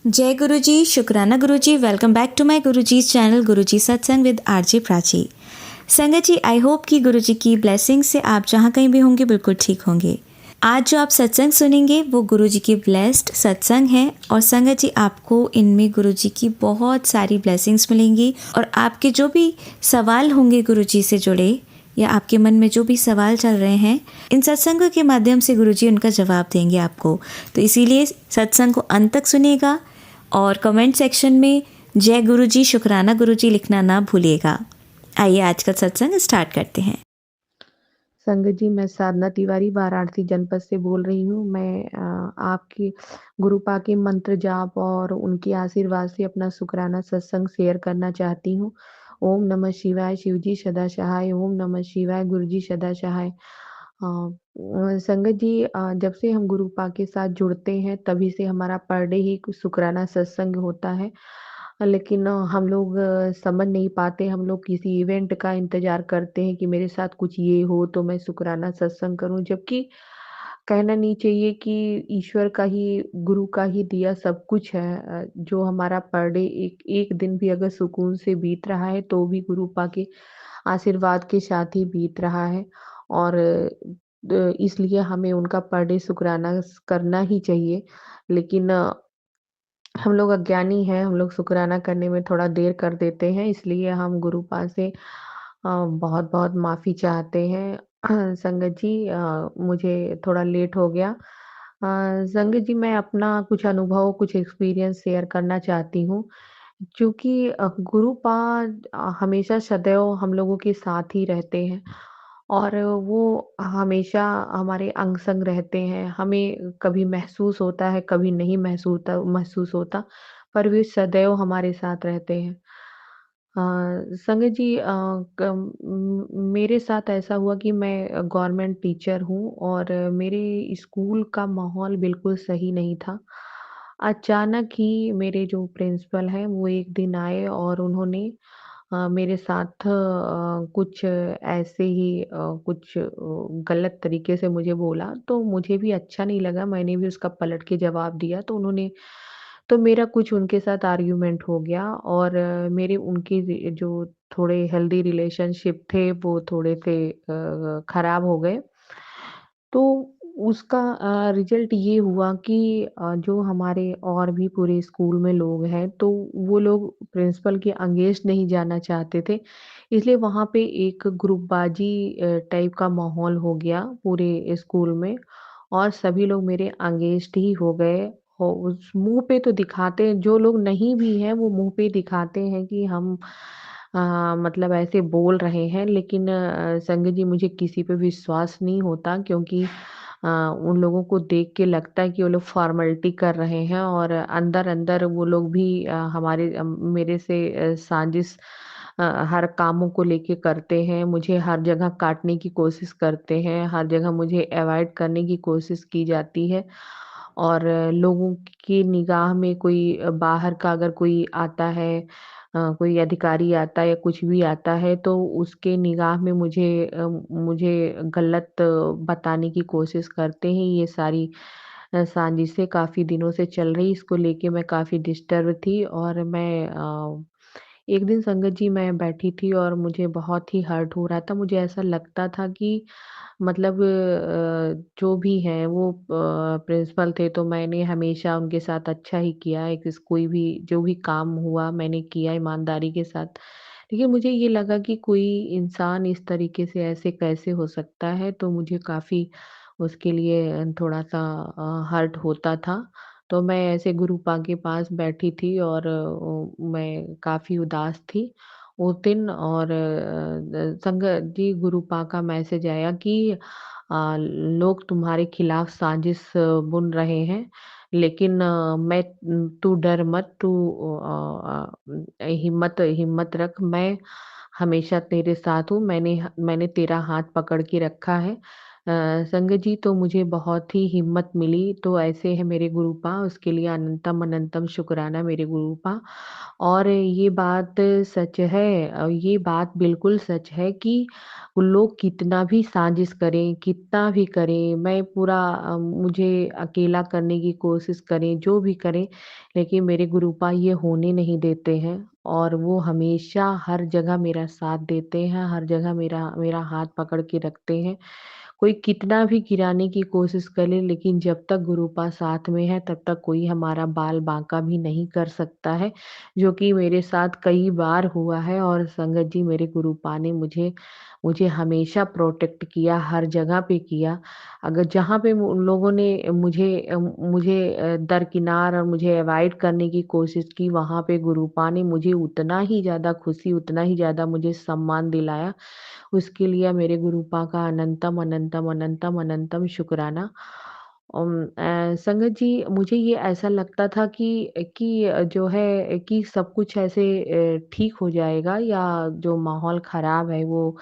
जय गुरु जी, शुक्राना गुरु जी। Welcome back to my Guru ji channel गुरु जी सत्संग विद आरजे प्राची। संगत जी, आई होप कि गुरु जी की ब्लेसिंग से आप जहाँ कहीं भी होंगे बिल्कुल ठीक होंगे। आज जो आप सत्संग सुनेंगे वो गुरु जी की ब्लेस्ड सत्संग है और संगत जी आपको इनमें गुरु जी की बहुत सारी ब्लेसिंग्स मिलेंगी और आपके जो भी सवाल होंगे गुरु जी से जुड़े या आपके मन में जो भी सवाल चल रहे हैं, इन सत्संगों के माध्यम से गुरु जी उनका जवाब देंगे आपको। तो इसीलिए सत्संग को अंत तक सुनिएगा और कमेंट सेक्शन में जय गुरु जी, शुक्राना गुरु जी लिखना ना भूलिएगा। आइए आज का सत्संग स्टार्ट करते हैं। संगत जी, मैं साधना तिवारी वाराणसी जनपद से बोल रही हूँ। मैं आपकी गुरुपा के मंत्र जाप और उनके आशीर्वाद से अपना शुक्राना सत्संग शेयर करना चाहती हूँ। ओम नमः शिवाय, शिव जी सदा सहाय। ओम नमः शिवाय, गुरु जी सदा सहाय। संगत जी, जब से हम गुरुपा के साथ जुड़ते हैं तभी से हमारा पर डे ही कुछ शुक्राना सत्संग होता है। लेकिन हम लोग समझ नहीं पाते, हम लोग किसी इवेंट का इंतजार करते हैं कि मेरे साथ कुछ ये हो तो मैं शुक्राना सत्संग करूं, जबकि कहना नहीं चाहिए कि ईश्वर का ही, गुरु का ही दिया सब कुछ है। जो हमारा पर डे एक एक दिन भी अगर सुकून से बीत रहा है तो भी गुरुपा के आशीर्वाद के साथ ही बीत रहा है। और इसलिए हमें उनका पर डे शुक्राना करना ही चाहिए। लेकिन हम लोग अज्ञानी हैं, हम लोग शुक्राना करने में थोड़ा देर कर देते हैं, इसलिए हम गुरुपा से बहुत-बहुत माफ़ी चाहते हैं। संगत जी, मुझे थोड़ा लेट हो गया। संगत जी, मैं अपना कुछ अनुभव, कुछ एक्सपीरियंस शेयर करना चाहती हूँ। क्योंकि गुरुपा हमेशा सदैव हम लोगों के साथ ही रहते हैं और वो हमेशा हमारे अंग-संग रहते हैं। हमें कभी महसूस होता है, कभी नहीं महसूस होता, पर वे सदैव हमारे साथ रहते हैं। संगत जी, मेरे साथ ऐसा हुआ कि मैं गवर्नमेंट टीचर हूँ और मेरे स्कूल का माहौल बिल्कुल सही नहीं था। अचानक ही मेरे जो प्रिंसिपल हैं वो एक दिन आए और उन्होंने मेरे साथ कुछ ऐसे ही कुछ गलत तरीके से मुझे बोला, तो मुझे भी अच्छा नहीं लगा, मैंने भी उसका पलट के जवाब दिया। तो मेरा कुछ उनके साथ आर्ग्यूमेंट हो गया और मेरे उनके जो थोड़े हेल्दी रिलेशनशिप थे वो थोड़े से खराब हो गए। तो उसका रिज़ल्ट ये हुआ कि जो हमारे और भी पूरे स्कूल में लोग हैं, तो वो लोग प्रिंसिपल के अगेंस्ट नहीं जाना चाहते थे। इसलिए वहाँ पे एक ग्रुपबाज़ी टाइप का माहौल हो गया पूरे स्कूल में और सभी लोग मेरे अगेंस्ट ही हो गए। और उस मुँह पे तो दिखाते हैं, जो लोग नहीं भी हैं, वो मुँह पे दिखाते हैं कि हम मतलब ऐसे बोल रहे हैं, लेकिन संगत जी, मुझे किसी पे विश्वास नहीं होता, क्योंकि उन लोगों को देख के लगता है कि वो लोग फ़ॉर्मेलिटी कर रहे हैं और अंदर-अंदर वो लोग भी मेरे से साजिश हर कामों को लेके करते हैं। मुझे हर जगह काटने की कोशिश करते हैं, हर जगह मुझे अवॉइड करने की कोशिश की जाती है और लोगों की निगाह में कोई बाहर का अगर कोई आता है, कोई अधिकारी आता है या कुछ भी आता है, तो उसके निगाह में मुझे गलत बताने की कोशिश करते हैं। ये सारी साजिशें काफ़ी दिनों से चल रही, इसको लेके मैं काफ़ी डिस्टर्ब थी और एक दिन संगत जी, मैं बैठी थी और मुझे बहुत ही हर्ट हो रहा था। मुझे ऐसा लगता था कि मतलब जो भी हैं वो प्रिंसिपल थे, तो मैंने हमेशा उनके साथ अच्छा ही किया है, कोई भी जो भी काम हुआ मैंने किया ईमानदारी के साथ। लेकिन मुझे ये लगा कि कोई इंसान इस तरीके से ऐसे कैसे हो सकता है, तो मुझे काफ़ी उसके लिए थोड़ा-सा हर्ट होता था। तो मैं ऐसे गुरुपा के पास बैठी थी और मैं काफ़ी उदास थी उस दिन और संगत जी, गुरुपा का मैसेज आया कि लोग तुम्हारे खिलाफ साजिश बुन रहे हैं, लेकिन तू डर मत, तू हिम्मत हिम्मत रख, मैं हमेशा तेरे साथ हूँ। मैंने तेरा हाथ पकड़ के रखा है। संगत जी, तो मुझे बहुत ही हिम्मत मिली, तो ऐसे है मेरे गुरूपा, उसके लिए अनंतम अनंतम शुक्राना मेरे गुरूपा। और ये बात सच है, ये बात बिल्कुल सच है कि लोग कितना भी साजिश करें, कितना भी करें, मैं पूरा मुझे अकेला करने की कोशिश करें, जो भी करें, लेकिन मेरे गुरूपा ये होने नहीं देते हैं और वो हमेशा हर जगह मेरा साथ देते हैं, हर जगह मेरा मेरा हाथ पकड़ के रखते हैं। कोई कितना भी गिराने की कोशिश कर ले, लेकिन जब तक गुरूपा साथ में है, तब तक कोई हमारा बाल बांका भी नहीं कर सकता है, जो कि मेरे साथ कई बार हुआ है। और संगत जी, मेरे गुरूपा ने मुझे मुझे हमेशा प्रोटेक्ट किया, हर जगह पे किया। अगर जहाँ पे उन लोगों ने मुझे दरकिनार और मुझे अवॉइड करने की कोशिश की, वहाँ पे गुरूपा ने मुझे उतना ही ज़्यादा खुशी, उतना ही ज़्यादा मुझे सम्मान दिलाया। उसके लिए मेरे गुरूपा का अनंतम अनंतम अनंतम अनंतम शुक्राना। संगत जी, मुझे ये ऐसा लगता था कि जो है कि सब कुछ ऐसे ठीक हो जाएगा, या जो माहौल ख़राब है वो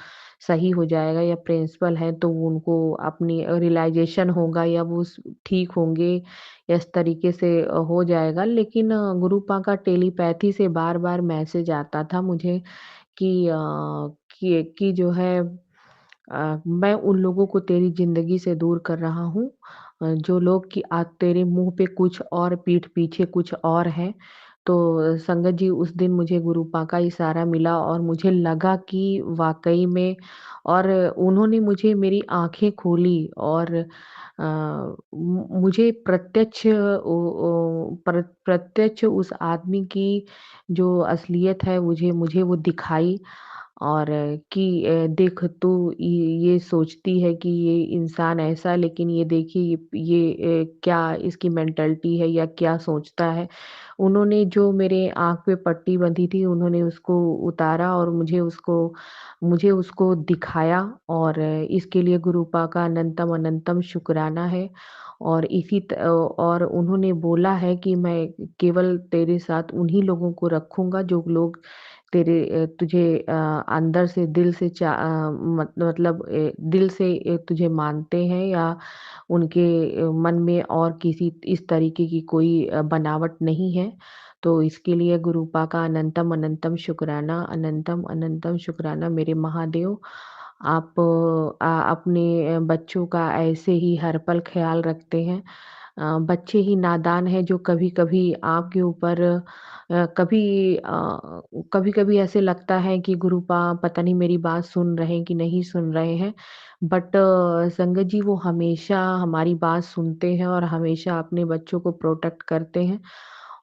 सही हो जाएगा, या प्रिंसिपल हैं तो वो उनको अपनी रियलाइज़ेशन होगा, या वो ठीक होंगे, या इस तरीके से हो जाएगा। लेकिन गुरूपा का टेलीपैथी से बार-बार मैसेज आता था मुझे कि कि जो है मैं उन लोगों को तेरी ज़िंदगी से दूर कर रहा हूँ, जो लोग कि आज तेरे मुँह पे कुछ और पीठ पीछे कुछ और है। तो संगत जी, उस दिन मुझे गुरूपा का इशारा मिला और मुझे लगा कि वाक़ई में, और उन्होंने मुझे मेरी आँखें खोली और मुझे प्रत्यक्ष प्रत्यक्ष उस आदमी की जो असलियत है, मुझे मुझे वो दिखाई। और कि देख, तू ये सोचती है कि ये इंसान ऐसा है, लेकिन ये देखिए ये क्या इसकी मेंटालिटी है या क्या सोचता है। उन्होंने जो मेरे आँख पे पट्टी बंधी थी, उन्होंने उसको उतारा और मुझे उसको दिखाया। और इसके लिए गुरूपा का अनंतम अनंतम शुक्राना है। और और उन्होंने बोला है कि मैं केवल तेरे साथ उन्हीं लोगों को रखूँगा, जो लोग तुझे अंदर से दिल से मतलब दिल से तुझे मानते हैं, या उनके मन में और किसी इस तरीके की कोई बनावट नहीं है। तो इसके लिए गुरूपा का अनंतम अनंतम शुक्राना, अनंतम अनंतम शुक्राना मेरे महादेव। आप अपने बच्चों का ऐसे ही हर पल ख़्याल रखते हैं। बच्चे ही नादान हैं, जो कभी-कभी आपके ऊपर कभी-कभी ऐसे लगता है कि गुरूपा पता नहीं मेरी बात सुन रहे हैं कि नहीं सुन रहे हैं। बट संगत जी, वो हमेशा हमारी बात सुनते हैं और हमेशा अपने बच्चों को प्रोटेक्ट करते हैं।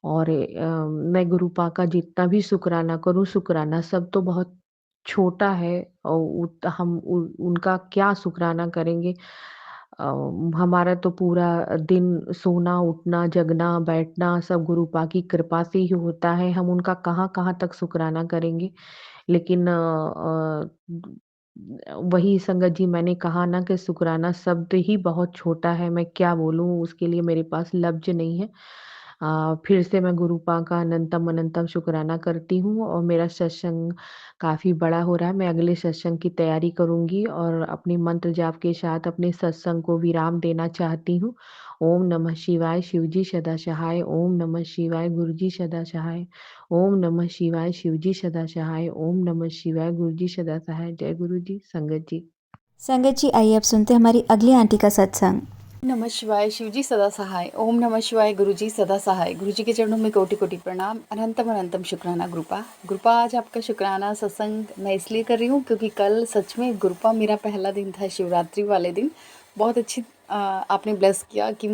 और मैं गुरूपा का जितना भी शुक्राना करूँ, शुक्राना सब तो बहुत छोटा है, और हम उनका क्या शुक्राना करेंगे। अ, हमारा तो पूरा दिन सोना, उठना, जगना, बैठना सब गुरूपा की कृपा से ही होता है। हम उनका कहाँ-कहाँ तक शुक्राना करेंगे। लेकिन वही संगत जी, मैंने कहा ना कि शुक्राना शब्द ही बहुत छोटा है, मैं क्या बोलूँ, उसके लिए मेरे पास लफ्ज़ नहीं है। फिर से मैं गुरूपा का अनंतम अनंतम शुक्राना करती हूँ, और मेरा सत्संग काफ़ी बड़ा हो रहा है। मैं अगले सत्संग की तैयारी करूँगी और अपने मंत्र जाप के साथ अपने सत्संग को विराम देना चाहती हूँ। ओम नमः शिवाय, शिवजी सदा सहाय। ओम नमः शिवाय, गुरुजी सदा सहाय। ओम नमः शिवाय, शिवजी सदा सहाय। ओम नमः शिवाय, गुरुजी सदा सहाय। जय गुरु जी, संगत जी। संगत जी, आइए अब सुनते हैं हमारी अगली आंटी का सत्संग। नमः शिवाय, शिवजी सदा सहाय। ओम नमः शिवाय, गुरुजी सदा सहाय। गुरुजी के चरणों में कोटि कोटि प्रणाम। अनंतम अनंतम शुक्राना गुरुपा। गुरुपा, आज आपका शुक्राना सत्संग मैं इसलिए कर रही हूँ क्योंकि कल सच में गुरुपा मेरा पहला दिन था, शिवरात्रि वाले दिन। बहुत अच्छी आपने ब्लेस किया कि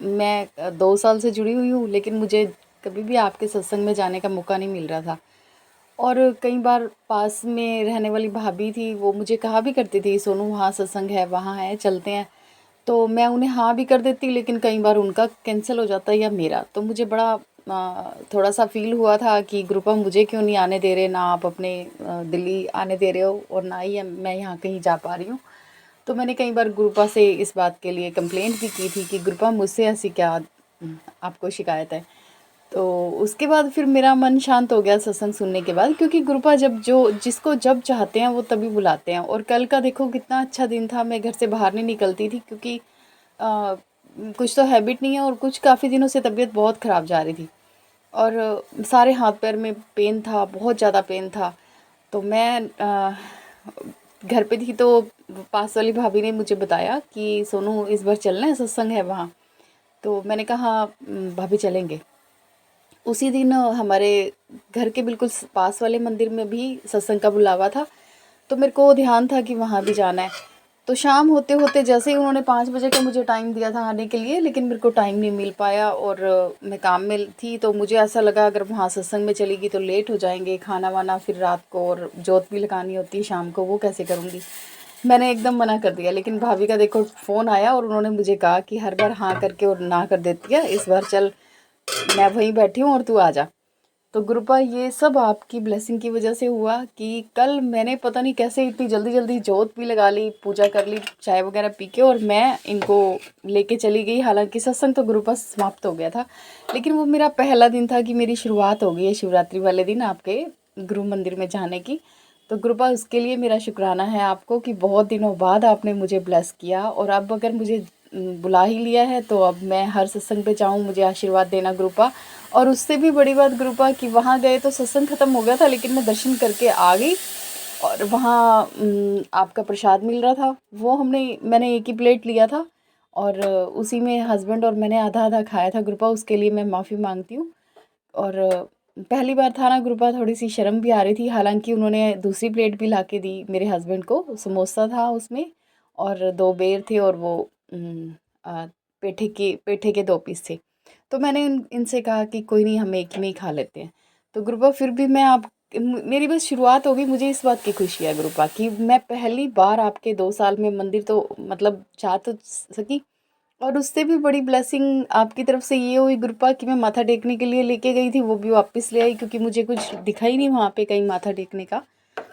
मैं 2 साल से जुड़ी हुई हूँ, लेकिन मुझे कभी भी आपके सत्संग में जाने का मौका नहीं मिल रहा था। और कई बार पास में रहने वाली भाभी थी, वो मुझे कहा भी करती थी, सोनू वहाँ सत्संग है, वहाँ है, चलते हैं। तो मैं उन्हें हाँ भी कर देती, लेकिन कई बार उनका कैंसिल हो जाता या मेरा। तो मुझे बड़ा थोड़ा सा फील हुआ था कि ग्रुप आप मुझे क्यों नहीं आने दे रहे, ना आप अपने दिल्ली आने दे रहे हो, और ना ही मैं यहाँ कहीं जा पा रही हूँ। तो मैंने कई बार ग्रुपा से इस बात के लिए कंप्लेंट भी की थी कि ग्रुपा, मुझसे ऐसी क्या आपको शिकायत है। तो उसके बाद फिर मेरा मन शांत हो गया सत्संग सुनने के बाद, क्योंकि गुरुपा जब जो जिसको जब चाहते हैं वो तभी बुलाते हैं। और कल का देखो कितना अच्छा दिन था, मैं घर से बाहर नहीं निकलती थी क्योंकि कुछ तो हैबिट नहीं है और कुछ काफ़ी दिनों से तबीयत बहुत ख़राब जा रही थी और सारे हाथ पैर में पेन था, बहुत ज़्यादा पेन था। तो मैं घर पे थी तो पास वाली भाभी ने मुझे बताया कि सोनू इस बार चलना है, सत्संग है वहाँ। तो मैंने कहा "हाँ, भाभी चलेंगे"। उसी दिन हमारे घर के बिल्कुल पास वाले मंदिर में भी सत्संग का बुलावा था, तो मेरे को ध्यान था कि वहाँ भी जाना है। तो शाम होते होते जैसे ही उन्होंने 5 बजे का मुझे टाइम दिया था आने के लिए, लेकिन मेरे को टाइम नहीं मिल पाया और मैं काम में थी। तो मुझे ऐसा लगा अगर वहाँ सत्संग में चलेगी तो लेट हो जाएंगे, खाना वाना फिर रात को, और जोत भी लगानी होती है शाम को, वो कैसे करूँगी। मैंने एकदम मना कर दिया, लेकिन भाभी का देखो फ़ोन आया और उन्होंने मुझे कहा कि हर बार हाँ करके और ना कर देती है, इस बार चल, मैं वहीं बैठी हूँ और तू आ जा। तो गुरुपा ये सब आपकी ब्लेसिंग की वजह से हुआ कि कल मैंने पता नहीं कैसे इतनी जल्दी जल्दी जोत भी लगा ली, पूजा कर ली, चाय वगैरह पी के, और मैं इनको लेके चली गई। हालांकि सत्संग तो गुरुपा समाप्त हो गया था, लेकिन वो मेरा पहला दिन था कि मेरी शुरुआत हो गई है शिवरात्रि वाले दिन आपके गुरु मंदिर में जाने की। तो गुरुपा उसके लिए मेरा शुक्राना है आपको कि बहुत दिनों बाद आपने मुझे ब्लेस किया। और अब अगर मुझे बुला ही लिया है तो अब मैं हर सत्संग पे जाऊँ, मुझे आशीर्वाद देना गुरुपा। और उससे भी बड़ी बात गुरुपा कि वहाँ गए तो सत्संग ख़त्म हो गया था, लेकिन मैं दर्शन करके आ गई और वहाँ आपका प्रसाद मिल रहा था, वो मैंने एक ही प्लेट लिया था और उसी में हस्बैंड और मैंने आधा आधा खाया था गुरुपा, उसके लिए मैं माफ़ी मांगती हूँ। और पहली बार था ना गुरुपा, थोड़ी सी शर्म भी आ रही थी। हालांकि उन्होंने दूसरी प्लेट भी ला के दी मेरे हस्बैंड को, समोसा था उसमें और 2 बेर थे और वो पेठे के 2 पीस थे। तो मैंने इनसे कहा कि कोई नहीं, हम एक में ही खा लेते हैं। तो गुरुपा फिर भी मैं आप मेरी बस शुरुआत होगी, मुझे इस बात की खुशी है गुरुपा कि मैं पहली बार आपके 2 साल में मंदिर तो मतलब जा तो सकी। और उससे भी बड़ी ब्लेसिंग आपकी तरफ से ये हुई गुरुपा कि मैं माथा टेकने के लिए लेके गई थी, वो भी वापस ले आई, क्योंकि मुझे कुछ दिखा ही नहीं वहाँ पे कहीं माथा टेकने का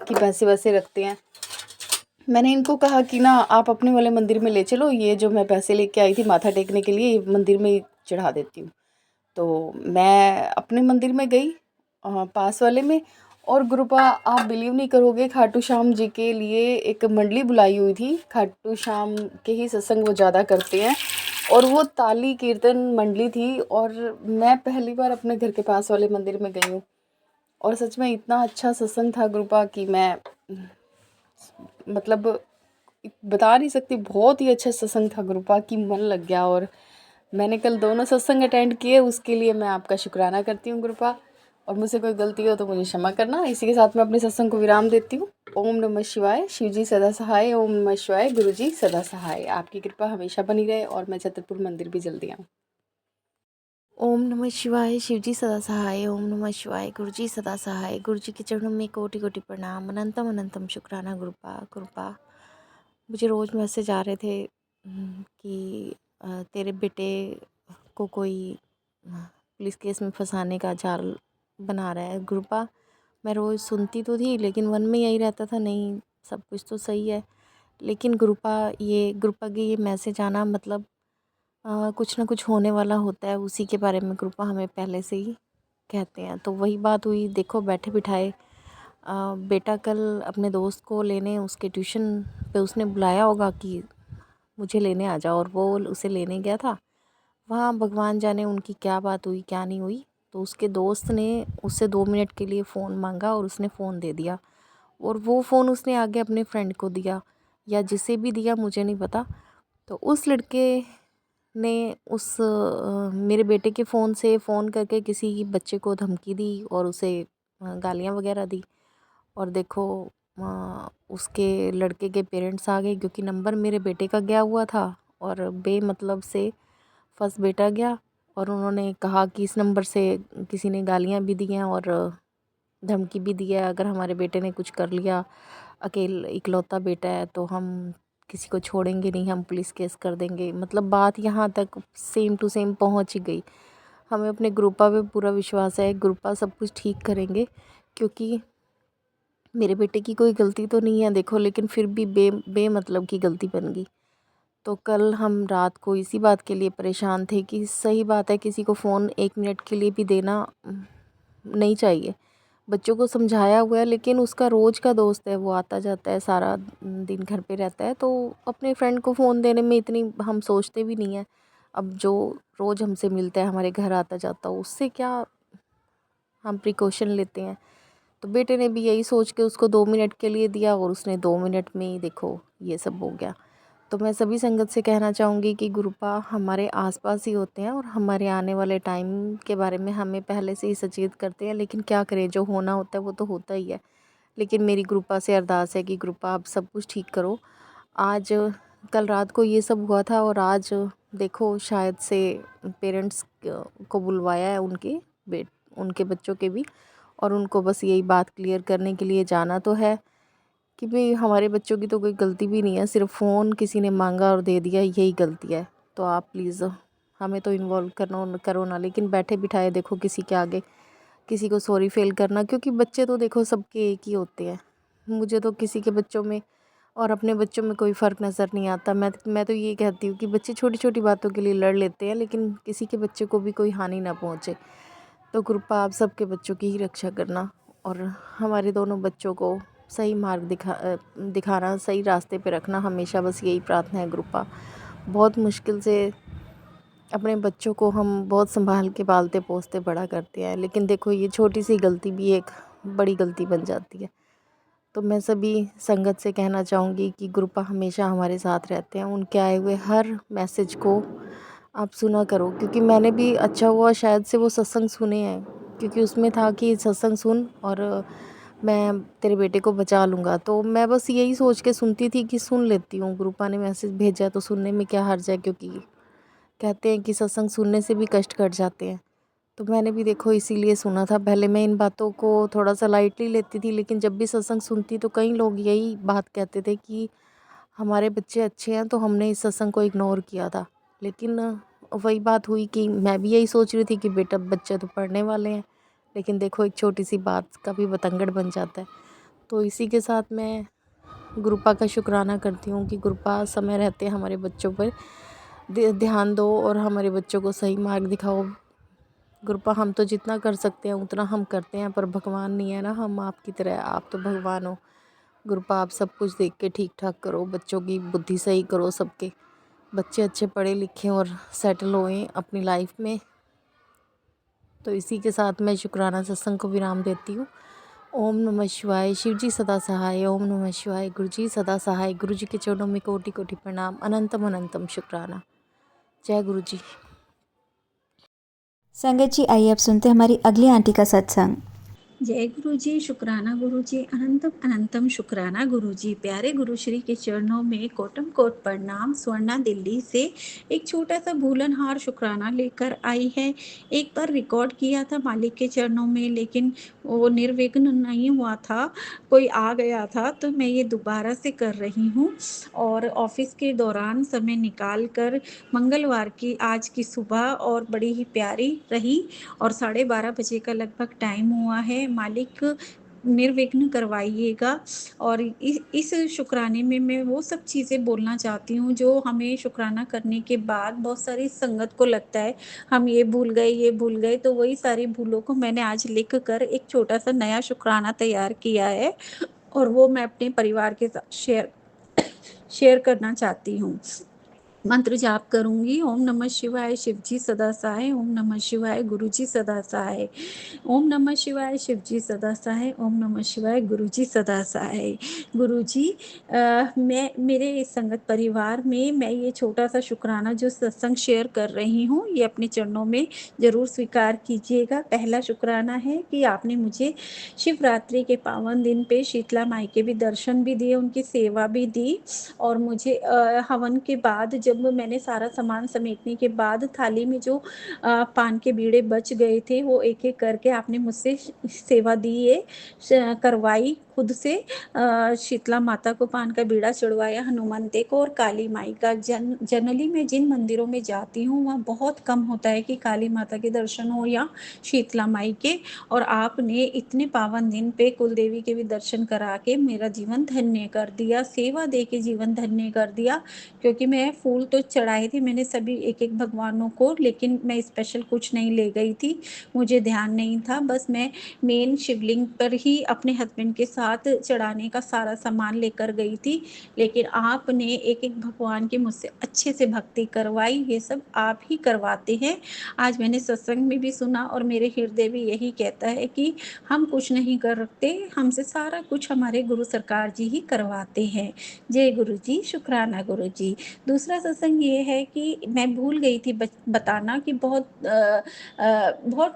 कि पैसे वैसे रखते हैं। मैंने इनको कहा कि ना आप अपने वाले मंदिर में ले चलो, ये जो मैं पैसे लेके आई थी माथा टेकने के लिए, ये मंदिर में ही चढ़ा देती हूँ। तो मैं अपने मंदिर में गई पास वाले में। और गुरुपा आप बिलीव नहीं करोगे, खाटू श्याम जी के लिए एक मंडली बुलाई हुई थी, खाटू श्याम के ही सत्संग वो ज़्यादा करते हैं और वो ताली कीर्तन मंडली थी। और मैं पहली बार अपने घर के पास वाले मंदिर में गई हूँ और सच में इतना अच्छा सत्संग था गुरुपा कि मैं मतलब बता नहीं सकती, बहुत ही अच्छा सत्संग था गुरुपा की, मन लग गया। और मैंने कल दोनों सत्संग अटेंड किए, उसके लिए मैं आपका शुक्राना करती हूँ गुरुपा। और मुझसे कोई गलती हो तो मुझे क्षमा करना। इसी के साथ मैं अपने सत्संग को विराम देती हूँ। ओम नमः शिवाय, शिव जी सदा सहाय। ओम नमः शिवाय, गुरु जी सदा सहाय। आपकी कृपा हमेशा बनी रहे और मैं छतरपुर मंदिर भी जल्दी आऊँ। ओम नमः शिवाय, शिव जी सदा सहाय। ओम नमः शिवाय, गुरु जी सदा सहाय। गुरु जी के चरणों में कोटि कोटि प्रणाम, अनंतम अनंतम शुक्राना गुरुपा गुरुपा। मुझे रोज़ मैसेज आ रहे थे कि तेरे बेटे को कोई पुलिस केस में फंसाने का जाल बना रहा है। गुरुपा मैं रोज़ सुनती तो थी, लेकिन मन में यही रहता था नहीं सब कुछ तो सही है। लेकिन गुरुपा के ये मैसेज आना मतलब कुछ ना कुछ होने वाला होता है, उसी के बारे में गुरुपा हमें पहले से ही कहते हैं। तो वही बात हुई, देखो बैठे बिठाए बेटा कल अपने दोस्त को लेने उसके ट्यूशन पे उसने बुलाया होगा कि मुझे लेने आ जाओ, और वो उसे लेने गया था। वहाँ भगवान जाने उनकी क्या बात हुई क्या नहीं हुई, तो उसके दोस्त ने उससे 2 मिनट के लिए फ़ोन मांगा और उसने फ़ोन दे दिया। और वो फ़ोन उसने आगे अपने फ्रेंड को दिया या जिसे भी दिया मुझे नहीं पता। तो उस लड़के ने मेरे बेटे के फ़ोन से फ़ोन करके किसी बच्चे को धमकी दी और उसे गालियाँ वगैरह दी। और देखो उसके लड़के के पेरेंट्स आ गए, क्योंकि नंबर मेरे बेटे का गया हुआ था और बेमतलब से फर्स्ट बेटा गया। और उन्होंने कहा कि इस नंबर से किसी ने गालियाँ भी दी हैं और धमकी भी दी है, अगर हमारे बेटे ने कुछ कर लिया, इकलौता बेटा है, तो हम किसी को छोड़ेंगे नहीं, हम पुलिस केस कर देंगे। मतलब बात यहाँ तक सेम टू सेम पहुँच ही गई। हमें अपने गुरुपा पे पूरा विश्वास है, गुरुपा सब कुछ ठीक करेंगे, क्योंकि मेरे बेटे की कोई गलती तो नहीं है देखो, लेकिन फिर भी बेमतलब की गलती बन गई। तो कल हम रात को इसी बात के लिए परेशान थे कि सही बात है, किसी को फ़ोन 1 मिनट के लिए भी देना नहीं चाहिए। बच्चों को समझाया हुआ है, लेकिन उसका रोज़ का दोस्त है, वो आता जाता है, सारा दिन घर पे रहता है, तो अपने फ्रेंड को फ़ोन देने में इतनी हम सोचते भी नहीं हैं। अब जो रोज़ हमसे मिलता है, हमारे घर आता जाता है, उससे क्या हम प्रिकॉशन लेते हैं। तो बेटे ने भी यही सोच के उसको 2 मिनट के लिए दिया और उसने 2 मिनट में ही देखो ये सब हो गया। तो मैं सभी संगत से कहना चाहूँगी कि गुरुपा हमारे आसपास ही होते हैं और हमारे आने वाले टाइम के बारे में हमें पहले से ही सचेत करते हैं, लेकिन क्या करें, जो होना होता है वो तो होता ही है। लेकिन मेरी गुरुपा से अरदास है कि गुरुपा आप सब कुछ ठीक करो। आज कल रात को ये सब हुआ था और आज देखो शायद से पेरेंट्स को बुलवाया है, उनके बच्चों के भी, और उनको बस यही बात क्लियर करने के लिए जाना तो है कि भाई हमारे बच्चों की तो कोई गलती भी नहीं है, सिर्फ फ़ोन किसी ने मांगा और दे दिया, यही गलती है। तो आप प्लीज़ हमें तो इन्वॉल्व करो ना, लेकिन बैठे बिठाए देखो किसी के आगे किसी को सॉरी फेल करना, क्योंकि बच्चे तो देखो सबके एक ही होते हैं। मुझे तो किसी के बच्चों में और अपने बच्चों में कोई फ़र्क नज़र नहीं आता। मैं तो ये कहती हूँ कि बच्चे छोटी छोटी बातों के लिए लड़ लेते हैं, लेकिन किसी के बच्चे को भी कोई हानि ना पहुँचे। तो कृपा आप सबके बच्चों की ही रक्षा करना और हमारे दोनों बच्चों को सही मार्ग दिखाना, सही रास्ते पे रखना, हमेशा बस यही प्रार्थना है कृपा। बहुत मुश्किल से अपने बच्चों को हम बहुत संभाल के पालते पोसते बड़ा करते हैं, लेकिन देखो ये छोटी सी गलती भी एक बड़ी गलती बन जाती है। तो मैं सभी संगत से कहना चाहूँगी कि गुरुपा हमेशा हमारे साथ रहते हैं, उनके आए हुए हर मैसेज को आप सुना करो, क्योंकि मैंने भी अच्छा हुआ शायद से वो सत्संग सुने हैं, क्योंकि उसमें था कि सत्संग सुन और मैं तेरे बेटे को बचा लूँगा। तो मैं बस यही सोच के सुनती थी कि सुन लेती हूँ, गुरुपा ने मैसेज भेजा तो सुनने में क्या हर्ज है, क्योंकि कहते हैं कि सत्संग सुनने से भी कष्ट कट जाते हैं। तो मैंने भी देखो इसीलिए सुना था। पहले मैं इन बातों को थोड़ा-सा लाइटली लेती थी, लेकिन जब भी सत्संग सुनती तो कई लोग यही बात कहते थे कि हमारे बच्चे अच्छे हैं, तो हमने इस सत्संग को इग्नोर किया था। लेकिन वही बात हुई कि मैं भी यही सोच रही थी कि बेटा बच्चे तो पढ़ने वाले हैं, लेकिन देखो एक छोटी-सी बात का भी बतंगड़ बन जाता है। तो इसी के साथ मैं गुरुपा का शुक्राना करती हूँ कि गुरुपा समय रहते हमारे बच्चों पर ध्यान दो और हमारे बच्चों को सही मार्ग दिखाओ। गुरुपा हम तो जितना कर सकते हैं उतना हम करते हैं, पर भगवान नहीं है ना हम आपकी तरह, आप तो भगवान हो। गुरुपा आप सब कुछ देख के ठीक ठाक करो, बच्चों की बुद्धि सही करो, सबके बच्चे अच्छे पढ़े लिखे और सेटल होएं अपनी लाइफ में। तो इसी के साथ मैं शुक्राना सत्संग को विराम देती हूँ। ओम नमः शिवाय। शिव जी सदा सहाय। ओम नमः शिवाय। गुरु जी सदा सहाय। गुरु जी के चरणों में कोटि कोटि प्रणाम। अनंतम अनंतम शुक्राना। जय गुरु जी। संगत जी, आइए अब सुनते हैं हमारी अगली आंटी का सत्संग। जय गुरु जी, शुक्राना गुरु जी, अनंतम अनंतम शुक्राना गुरु जी। प्यारे गुरु श्री के चरणों में कोटम कोट प्रणाम। स्वर्णा दिल्ली से एक छोटा सा भूलनहार शुक्राना लेकर आई है। एक बार रिकॉर्ड किया था मालिक के चरणों में, लेकिन वो निर्विघ्न नहीं हुआ था, कोई आ गया था, तो मैं ये दोबारा से कर रही हूँ। और ऑफिस के दौरान समय निकाल कर मंगलवार की आज की सुबह और बड़ी ही प्यारी रही और 12:30 बजे का लगभग टाइम हुआ है। मालिक निर्विघ्न करवाइएगा। और इस शुक्राने में मैं वो सब चीज़ें बोलना चाहती हूँ जो हमें शुक्राना करने के बाद बहुत सारी संगत को लगता है हम ये भूल गए, तो वही सारी भूलों को मैंने आज लिख कर एक छोटा सा नया शुक्राना तैयार किया है और वो मैं अपने परिवार के साथ शेयर करना चाहती हूँ। मंत्र जाप करूंगी। ओम नमः शिवाय, शिव जी सदा सहाय। ओम नमः शिवाय, गुरु जी सदा सहाय। ओम नमः शिवाय, शिव जी सदा सहाय। ओम नमः शिवाय, गुरु जी सदा सहाय। गुरु जी, मैं मेरे इस संगत परिवार में मैं ये छोटा सा शुक्राना जो सत्संग शेयर कर रही हूँ, ये अपने चरणों में ज़रूर स्वीकार कीजिएगा। पहला शुक्राना है कि आपने मुझे शिवरात्रि के पावन दिन पे शीतला माई के भी दर्शन भी दिए, उनकी सेवा भी दी और मुझे हवन के बाद जब मैंने सारा सामान समेटने के बाद थाली में जो पान के बीड़े बच गए थे वो एक एक करके आपने मुझसे सेवा दी है, करवाई, खुद से शीतला माता को पान का बीड़ा चढ़वाया, हनुमंते को और काली माई का। जनरली मैं जिन मंदिरों में जाती हूँ वहाँ बहुत कम होता है कि काली माता के दर्शन हो या शीतला माई के, और आपने इतने पावन दिन पे कुलदेवी के भी दर्शन करा के मेरा जीवन धन्य कर दिया, सेवा दे के जीवन धन्य कर दिया। क्योंकि मैं फूल तो चढ़ाए थे मैंने सभी एक-एक भगवानों को, लेकिन मैं स्पेशल कुछ नहीं ले गई थी, मुझे ध्यान नहीं था। बस मैं मेन शिवलिंग पर ही अपने हस्बैंड के साथ चढ़ाने का सारा सामान लेकर गई थी। लेकिन आपने एक-एक भगवान की मुझसे अच्छे से भक्ति करवाई, ये सब आप ही करवाते हैं। आज मैंने सत्संग में भी सुना और मेरे हृदय भी यही कहता है कि हम कुछ नहीं करते, हमसे सारा कुछ हमारे गुरु सरकार जी ही करवाते हैं। जय गुरु जी, शुक्राना गुरु जी। दूसरा सत्संग ये है कि मैं भूल गई थी बताना कि बहुत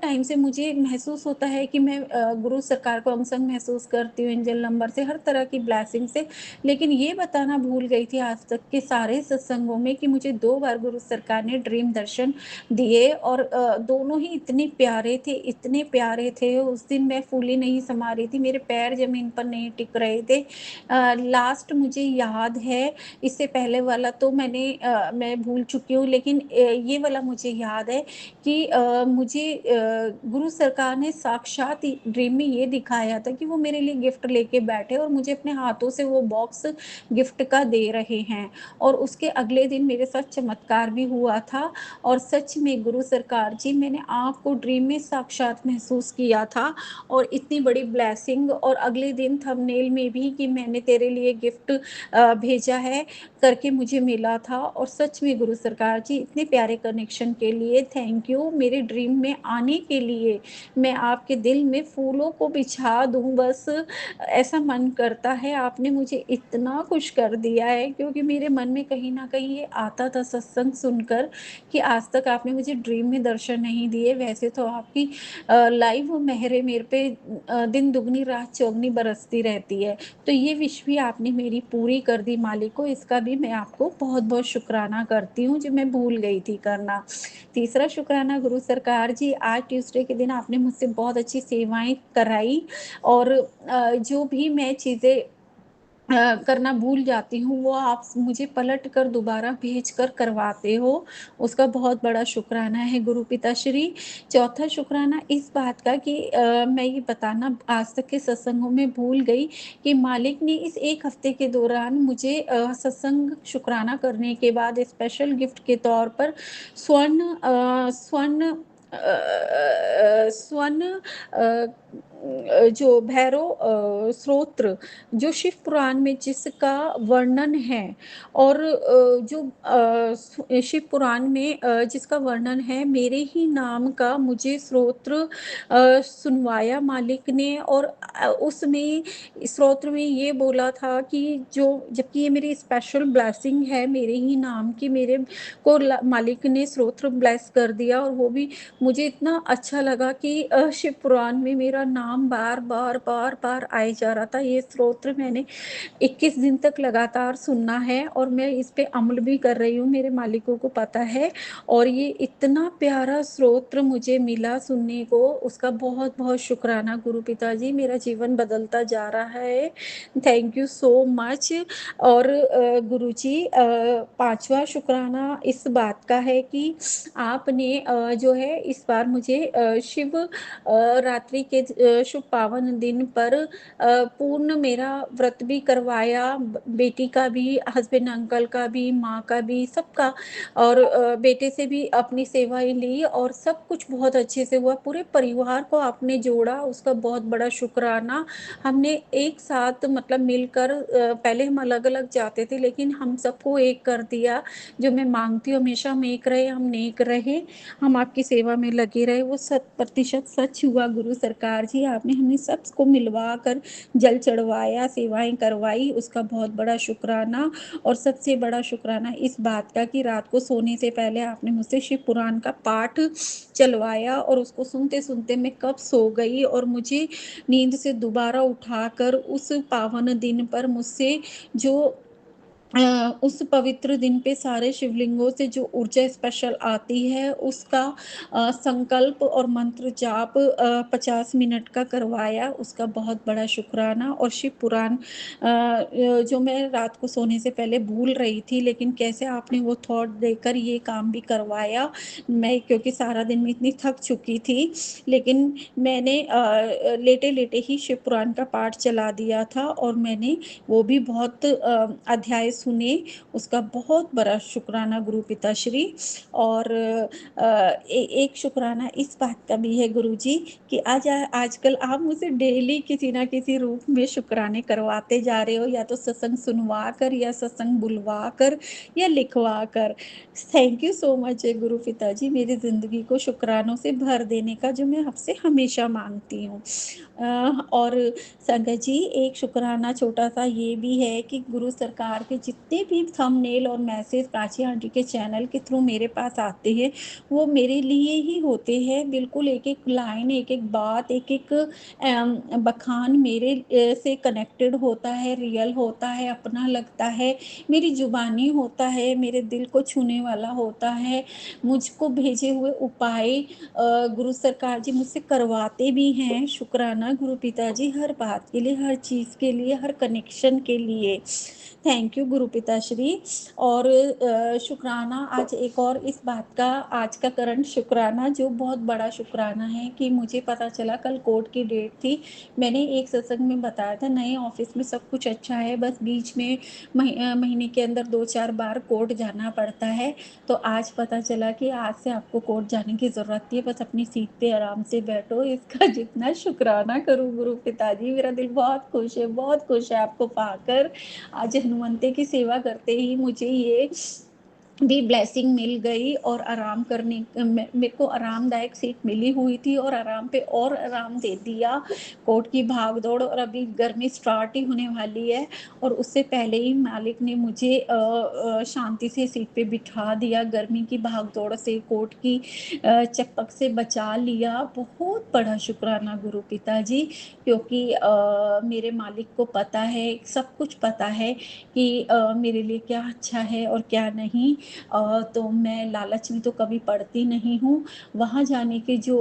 टाइम से मुझे महसूस होता है कि मैं गुरु सरकार को अंग-संग महसूस करती हूँ, एंजल नंबर से, हर तरह की ब्लेसिंग से। लेकिन ये बताना भूल गई थी आज तक के सारे सत्संगों में कि मुझे 2 बार गुरु सरकार ने ड्रीम दर्शन दिए, और दोनों ही इतने प्यारे थे। उस दिन मैं फूली नहीं समा रही थी, मेरे पैर ज़मीन पर नहीं टिक रहे थे। लास्ट मुझे याद है, इससे पहले वाला तो मैं भूल चुकी हूँ, लेकिन ये वाला मुझे याद है कि मुझे गुरु सरकार ने साक्षात ड्रीम में ये दिखाया था कि वो मेरे लिए गिफ्ट लेके बैठे और मुझे अपने हाथों से वो बॉक्स गिफ्ट का दे रहे हैं। और उसके अगले दिन मेरे साथ चमत्कार भी हुआ था, और सच में गुरु सरकार जी, मैंने आपको ड्रीम में साक्षात महसूस किया था, और इतनी बड़ी ब्लेसिंग, और अगले दिन थंबनेल में भी कि मैंने तेरे लिए गिफ्ट भेजा है करके मुझे मिला था। और सच में गुरु सरकार जी, इतने प्यारे कनेक्शन के लिए थैंक यू। मेरे ड्रीम में आने के लिए मैं आपके दिल में फूलों को बिछा दूँ बस, ऐसा मन करता है। आपने मुझे इतना खुश कर दिया है, क्योंकि मेरे मन में कहीं न कहीं ये आता था सत्संग सुनकर कि आज तक आपने मुझे ड्रीम में दर्शन नहीं दिए। वैसे तो आपकी लाइव मेहरें मेरे पे दिन दुगनी रात चौगनी बरसती रहती है। तो ये विश भी आपने मेरी पूरी कर दी मालिक को, इसका भी मैं आपको बहुत-बहुत शुकराना करती हूँ, जो मैं भूल गई थी करना। तीसरा शुकराना गुरु सरकार जी, आज ट्यूसडे के दिन आपने मुझसे बहुत अच्छी सेवाएँ कराई, और जो भी मैं चीज़ें करना भूल जाती हूँ, वो आप मुझे पलट कर दोबारा भेज कर करवाते हो, उसका बहुत बड़ा शुक्राना है गुरु पिताश्री। चौथा शुक्राना इस बात का कि मैं ये बताना आज तक के सत्संगों में भूल गई कि मालिक ने इस 1 हफ्ते के दौरान मुझे सत्संग शुक्राना करने के बाद स्पेशल गिफ्ट के तौर पर स्वर्ण अ, स्वर्ण स्वर्ण जो भैरव स्तोत्र, जो शिव पुराण में जिसका वर्णन है, और जो शिव पुराण में जिसका वर्णन है, मेरे ही नाम का मुझे स्तोत्र सुनवाया मालिक ने। और उसमें स्तोत्र में ये बोला था कि जो, जबकि ये मेरी स्पेशल ब्लेसिंग है मेरे ही नाम की, मेरे को मालिक ने स्तोत्र ब्लेस कर दिया, और वो भी मुझे इतना अच्छा लगा कि शिव पुराण में मेरा नाम बार बार बार बार आए जा रहा था। ये स्तोत्र मैंने 21 दिन तक लगातार सुनना है, और मैं इस पे अमल भी कर रही हूँ, मेरे मालिकों को पता है। और ये इतना प्यारा स्तोत्र मुझे मिला सुनने को, उसका बहुत बहुत शुक्राना गुरु पिताजी, मेरा जीवन बदलता जा रहा है। Thank you so much. और गुरुजी, पांचवा शुक्राना इस बात का है कि आपने जो है इस बार मुझे शिव रात्रि के शुभ पावन दिन पर पूर्ण मेरा व्रत भी करवाया, बेटी का भी, हस्बैंड अंकल का भी, माँ का भी, सबका। और बेटे से भी अपनी सेवाएं ली, और सब कुछ बहुत अच्छे से हुआ। पूरे परिवार को आपने जोड़ा, उसका बहुत बड़ा शुक्राना। हमने एक साथ मतलब मिलकर, पहले हम अलग अलग जाते थे, लेकिन हम सबको एक कर दिया। जो मैं मांगती हूँ हमेशा, हम एक रहे, हम नेक रहे, हम आपकी सेवा में लगे रहे, वो 100% सच हुआ गुरु सरकार जी। आपने हमें सबको मिलवा कर जल चढ़वाया, सेवाएं करवाई, उसका बहुत बड़ा शुक्राना। और सबसे बड़ा शुक्राना इस बात का कि रात को सोने से पहले आपने मुझसे शिव पुराण का पाठ चलवाया, और उसको सुनते सुनते मैं कब सो गई, और मुझे नींद से दोबारा उठाकर उस पावन दिन पर मुझसे जो उस पवित्र दिन पे सारे शिवलिंगों से जो ऊर्जा स्पेशल आती है उसका संकल्प और मंत्र जाप 50 मिनट का करवाया, उसका बहुत बड़ा शुक्राना। और शिव पुराण जो मैं रात को सोने से पहले भूल रही थी, लेकिन कैसे आपने वो थॉट देकर ये काम भी करवाया। मैं क्योंकि सारा दिन मैं इतनी थक चुकी थी, लेकिन मैंने लेटे-लेटे ही शिव पुराण का पाठ चला दिया था और मैंने वो भी बहुत अध्याय सुने, उसका बहुत बड़ा शुक्राना गुरु पिताश्री। और एक शुक्राना इस बात का भी है गुरुजी कि आजकल आप मुझसे डेली किसी न किसी रूप में शुक्राने करवाते जा रहे हो, या तो सत्संग सुनवा कर या सत्संग बुलवा कर या लिखवा कर। थैंक यू सो मच गुरु पिताजी, मेरी ज़िंदगी को शुक्रानों से भर देने का, जो मैं आपसे हमेशा माँगती हूँ। और संगत जी, एक शुक्राना छोटा-सा ये भी है कि गुरु सरकार के जितने भी थंबनेल और मैसेज प्राची आंटी के चैनल के थ्रू मेरे पास आते हैं, वो मेरे लिए ही होते हैं। बिल्कुल एक-एक लाइन, एक-एक बात, एक-एक बखान मेरे से कनेक्टेड होता है, रियल होता है, अपना लगता है, मेरी ज़ुबानी होता है, मेरे दिल को छूने वाला होता है। मुझको भेजे हुए उपाय गुरु सरकार जी मुझसे करवाते भी हैं। शुक्राना गुरु पिताजी, हर बात के लिए, हर चीज़ के लिए, हर कनेक्शन के लिए। थैंक यू गुरु पिताश्री। और शुक्राना आज एक और इस बात का, आज का करंट शुक्राना जो बहुत बड़ा शुक्राना है कि मुझे पता चला, कल कोर्ट की डेट थी। मैंने एक सत्संग में बताया था नए ऑफिस में सब कुछ अच्छा है, बस बीच में महीने के अंदर 2-4 बार कोर्ट जाना पड़ता है। तो आज पता चला कि आज से आपको कोर्ट जाने की ज़रूरत नहीं है, बस अपनी सीट पे आराम से बैठो। इसका जितना शुक्राना करूँ गुरु पिताजी, मेरा दिल बहुत खुश है आपको पाकर। आज हनुमंते की सेवा करते ही मुझे ये भी ब्लेसिंग मिल गई, और आराम करने मेरे को आरामदायक सीट मिली हुई थी, और आराम पे और आराम दे दिया। कोर्ट की भाग दौड़, और अभी गर्मी स्टार्ट ही होने वाली है, और उससे पहले ही मालिक ने मुझे शांति से सीट पे बिठा दिया। गर्मी की भाग दौड़ से, कोर्ट की चकपक से बचा लिया। बहुत बड़ा शुक्राना गुरु पिताजी, क्योंकि मेरे मालिक को पता है, सब कुछ पता है कि मेरे लिए क्या अच्छा है और क्या नहीं। तो मैं लालच में तो कभी पड़ती नहीं हूँ। वहाँ जाने के जो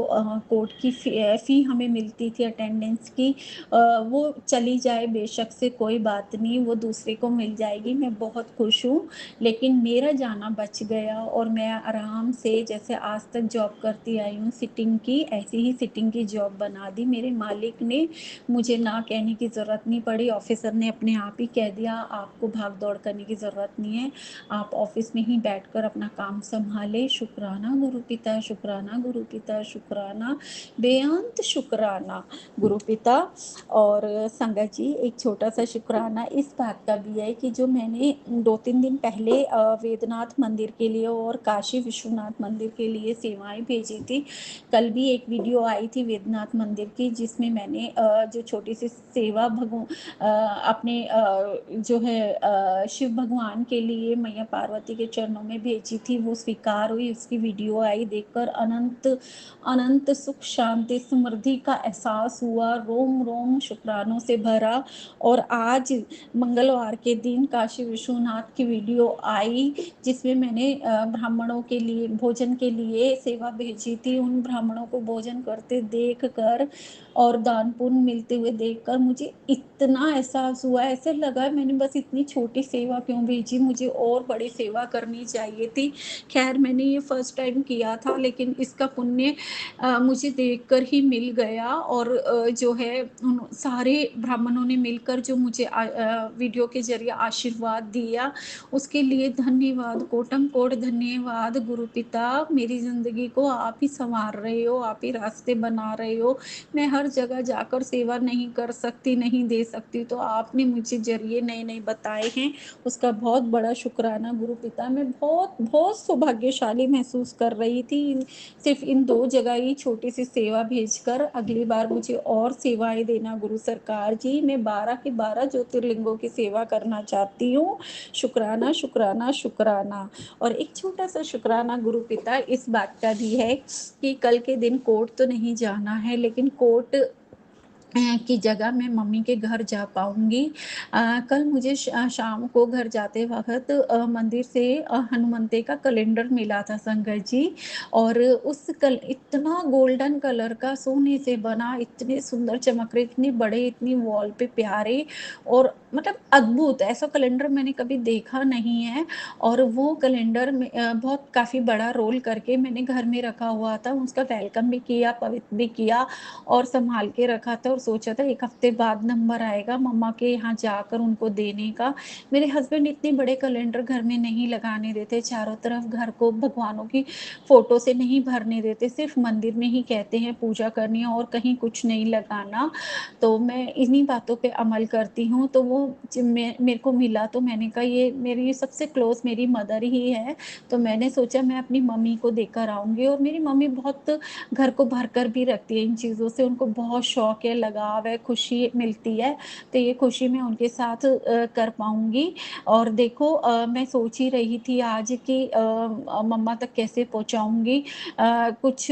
कोर्ट की फ़ी हमें मिलती थी अटेंडेंस की, वो चली जाए बेशक से कोई बात नहीं, वो दूसरे को मिल जाएगी, मैं बहुत खुश हूँ। लेकिन मेरा जाना बच गया, और मैं आराम से जैसे आज तक जॉब करती आई हूँ सिटिंग की, ऐसी ही सिटिंग की जॉब बना दी। मेरे मालिक ने, मुझे ना कहने की ज़रूरत नहीं पड़ी, ऑफ़िसर ने अपने आप ही कह दिया, आपको भाग-दौड़ करने की ज़रूरत नहीं है, आप ऑफ़िस में ही बैठकर अपना काम सँभालें। शुक्राना गुरु पिता, शुक्राना गुरु पिता, शुक्राना, बेअंत शुक्राना गुरु पिता। और संगत जी, एक छोटा-सा शुक्राना इस बात का भी है कि जो मैंने 2-3 दिन पहले वेदनाथ मंदिर के लिए और काशी विश्वनाथ मंदिर के लिए सेवाएँ भेजी थी। कल भी एक वीडियो आई थी वेदनाथ मंदिर की, जिसमें मैंने जो छोटी-सी सेवा अपने जो है शिव भगवान के लिए मैया पार्वती के चरणों में भेजी थी, वो स्वीकार हुई। उसकी वीडियो आई, देखकर अनंत अनंत सुख, शांति, समृद्धि का एहसास हुआ, रोम-रोम शुक्रानों से भरा। और आज मंगलवार के दिन काशी विश्वनाथ की वीडियो आई, जिसमें मैंने ब्राह्मणों के लिए भोजन के लिए सेवा भेजी थी। उन ब्राह्मणों को भोजन करते देखकर और दान पुण्य मिलते हुए देखकर मुझे इतना एहसास हुआ, ऐसे लगा मैंने बस इतनी छोटी सेवा क्यों भेजी, मुझे और बड़ी सेवा करनी चाहिए थी। खैर, मैंने ये फर्स्ट टाइम किया था, लेकिन इसका पुण्य मुझे देखकर ही मिल गया। और जो है उन सारे ब्राह्मणों ने मिलकर जो मुझे वीडियो के ज़रिए आशीर्वाद दिया, उसके लिए धन्यवाद, कोटि-कोटि धन्यवाद गुरु पिता। मेरी ज़िंदगी को आप ही सँवार रहे हो, आप ही रास्ते बना रहे हो। मैं हर जगह जाकर सेवा नहीं कर सकती, नहीं दे सकती, तो आपने मुझे ज़रिए नए-नए बताए हैं, उसका बहुत बड़ा शुक्राना गुरु पिता। मैं बहुत सौभाग्यशाली महसूस कर रही थी, सिर्फ़ इन 2 जगह ही छोटी-सी सेवा भेजकर। अगली बार मुझे और सेवाएँ देना गुरु सरकार जी, मैं 12 के 12 ज्योतिर्लिंगों की सेवा करना चाहती हूँ। शुक्राना, शुक्राना, शुक्राना। और एक छोटा-सा शुक्राना गुरु पिता इस बात का भी है कि कल के दिन कोर्ट तो नहीं जाना है, लेकिन कोर्ट की जगह मैं मम्मी के घर जा पाऊँगी। कल मुझे शाम को घर जाते वक़्त मंदिर से हनुमंते का कैलेंडर मिला था संगत जी, और उस कल इतना गोल्डन कलर का सोने से बना, इतने सुंदर चमक रहे, इतने बड़े, इतनी वॉल पे प्यारे और मतलब अद्भुत, ऐसा कैलेंडर मैंने कभी देखा नहीं है। और वो कैलेंडर में बहुत काफ़ी बड़ा रोल करके मैंने घर में रखा हुआ था, उसका वेलकम भी किया, पवित्र भी किया और सँभाल के रखा था और सोचा था 1 हफ़्ते बाद नंबर आएगा मम्मा के यहाँ जाकर उनको देने का। मेरे हस्बैंड इतने बड़े कैलेंडर घर में नहीं लगाने देते, चारों तरफ घर को भगवानों की फ़ोटो से नहीं भरने देते, सिर्फ़ मंदिर में ही कहते हैं पूजा करनी है और कहीं कुछ नहीं लगाना। तो मैं इन्हीं बातों पे अमल करती हूँ, तो वो ज मेरे को मिला तो मैंने कहा ये मेरी सबसे क्लोज़ मेरी मदर ही है, तो मैंने सोचा मैं अपनी मम्मी को देकर आऊँगी। और मेरी मम्मी बहुत घर को भरकर भी रखती है इन चीज़ों से, उनको बहुत शौक है, लगाव है, खुशी मिलती है, तो ये खुशी मैं उनके साथ कर पाऊँगी। और देखो मैं सोच ही रही थी आज कि मम्मा तक कैसे पहुँचाऊँगी। कुछ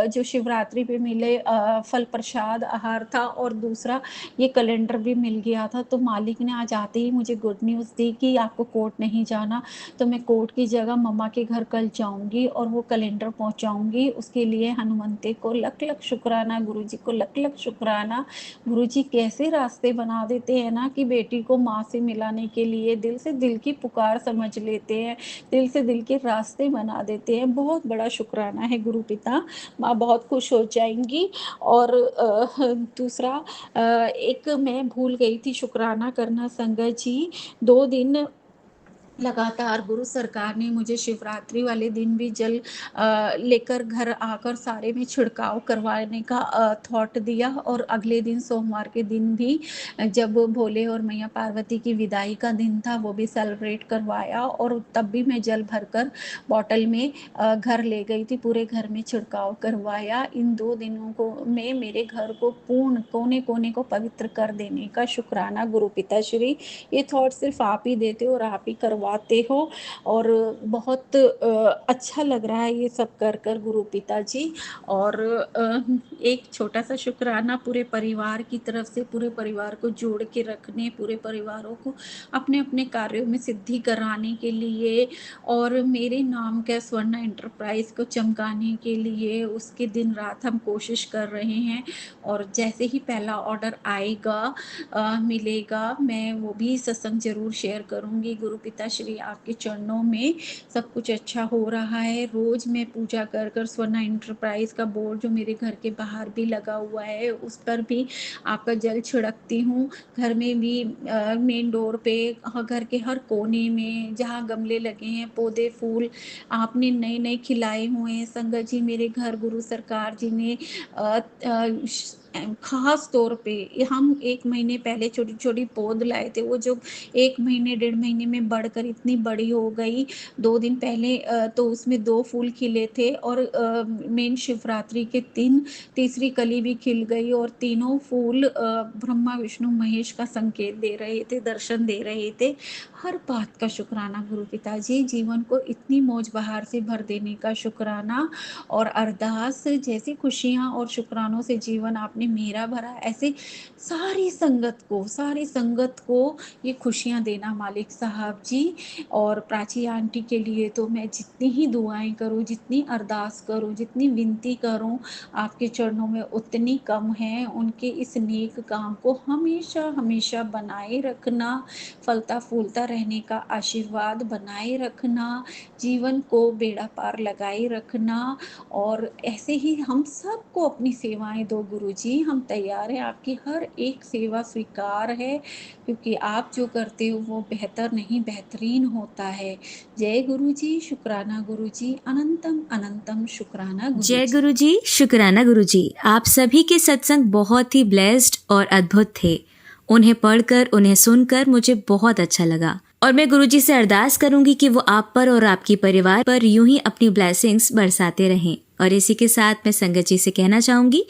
जो शिवरात्रि पे मिले फल प्रसाद आहार था और दूसरा ये कैलेंडर भी मिल गया था, तो मालिक ने आज आते ही मुझे गुड न्यूज़ दी कि आपको कोर्ट नहीं जाना, तो मैं कोर्ट की जगह मम्मा के घर कल जाऊँगी और वो कैलेंडर पहुँचाऊँगी। उसके लिए हनुमंते को लख-लख शुक्राना, गुरुजी को लख-लख शुक्राना। गुरुजी कैसे रास्ते बना देते हैं ना कि बेटी को माँ से मिलाने के लिए दिल से दिल की पुकार समझ लेते हैं, दिल से दिल के रास्ते बना देते हैं। बहुत बड़ा शुक्राना है गुरु पिता, माँ बहुत खुश हो जाएँगी। और दूसरा एक मैं भूल गई थी शुक्राना करना संगत जी, 2 दिन लगातार गुरु सरकार ने मुझे शिवरात्रि वाले दिन भी जल लेकर घर आकर सारे में छिड़काव करवाने का थॉट दिया, और अगले दिन सोमवार के दिन भी जब भोले और मैया पार्वती की विदाई का दिन था वो भी सेलिब्रेट करवाया, और तब भी मैं जल भरकर बॉटल में घर ले गई थी, पूरे घर में छिड़काव करवाया। इन 2 दिनों को में मेरे घर को पूर्ण कोने-कोने को पवित्र कर देने का शुक्राना गुरु पिताश्री। ये थॉट सिर्फ आप ही देते हो और आप ही करवाते हो, और बहुत अच्छा लग रहा है ये सब कर कर गुरु पिताजी। और एक छोटा सा शुक्राना पूरे परिवार की तरफ से, पूरे परिवार को जोड़ के रखने, पूरे परिवारों को अपने अपने कार्यों में सिद्धि कराने के लिए और मेरे नाम का स्वर्ण एंटरप्राइज को चमकाने के लिए उसके दिन रात हम कोशिश कर रहे हैं। और जैसे ही पहला ऑर्डर आएगा मिलेगा, मैं वो भी सत्संग ज़रूर शेयर करूँगी। गुरु पिताश्री आपके चरणों में सब कुछ अच्छा हो रहा है। रोज़ मैं पूजा कर कर स्वर्ण एंटरप्राइज़ का बोर्ड जो मेरे घर के बाहर भी लगा हुआ है, उस पर भी आपका जल छिड़कती हूँ। घर में भी मेन डोर पे घर के हर कोने में जहाँ गमले लगे हैं, पौधे, फूल आपने नए-नए खिलाए हुए हैं। संगत जी मेरे घर गुरु सरकार जी ने अ ख़ास तौर पे हम 1 महीने पहले छोटी-छोटी पौध लाए थे, वो जो 1 महीने, डेढ़ महीने में बढ़कर इतनी बड़ी हो गई। 2 दिन पहले तो उसमें 2 फूल खिले थे, और मेन शिवरात्रि के दिन तीसरी कली भी खिल गई, और तीनों फूल ब्रह्मा, विष्णु, महेश का संकेत दे रहे थे, दर्शन दे रहे थे। हर बात का शुक्राना गुरु पिताजी, जीवन को इतनी मौज-बहार से भर देने का शुक्राना और अरदास, जैसी खुशियाँ और शुक्रानों से जीवन आपने मेरा भरा, ऐसे सारी संगत को ये खुशियाँ देना मालिक साहब जी। और प्राची आंटी के लिए तो मैं जितनी ही दुआएं करूँ, जितनी अरदास करूँ, जितनी विनती करूँ, आपके चरणों में उतनी कम है। उनके इस नेक काम को हमेशा हमेशा बनाए रखना, फलता फूलता रहने का आशीर्वाद बनाए रखना, जीवन को बेड़ा पार लगाए रखना, और ऐसे ही हम सबको अपनी सेवाएं दो गुरुजी। हम तैयार हैं, आपकी हर एक सेवा स्वीकार है, क्योंकि आप जो करते हो वो बेहतर नहीं बेहतरीन होता है। जय गुरुजी, शुक्राना गुरुजी, अनंतम अनंतम शुक्राना जय गुरुजी। गुरुजी, शुक्राना गुरुजी। आप सभी के सत्संग बहुत ही ब्लेस्ड और अद्भुत थे। उन्हें पढ़कर, उन्हें सुनकर मुझे बहुत अच्छा लगा, और मैं गुरुजी से अरदास करूंगी कि वो आप पर और आपकी परिवार पर यूं ही अपनी ब्लेसिंग्स बरसाते रहें। और इसी के साथ मैं संगत जी से कहना चाहूंगी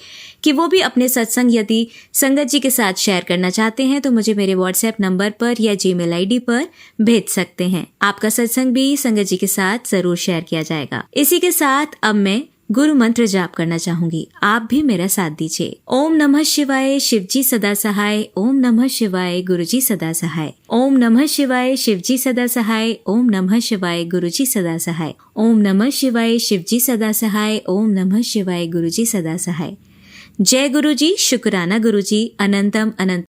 कि वो भी अपने सत्संग यदि संगत जी के साथ शेयर करना चाहते हैं तो मुझे मेरे व्हाट्सएप नंबर पर या जीमेल आईडी पर भेज सकते हैं। आपका सत्संग भी संगत जी के साथ जरूर शेयर किया जाएगा। इसी के साथ अब मैं गुरु मंत्र जाप करना चाहूंगी, आप भी मेरा साथ दीजिए। ओम नमः शिवाय, शिवजी सदा सहाय। ओम नमः शिवाय, गुरुजी सदा सहाय। ओम नमः शिवाय, शिवजी सदा सहाय। ओम नमः शिवाय, गुरुजी सदा सहाय। ओम नमः शिवाय, शिवजी सदा सहाय। ओम नमः शिवाय, गुरुजी सदा सहाय। जय गुरुजी, शुक्राना गुरुजी, अनंतम अनंत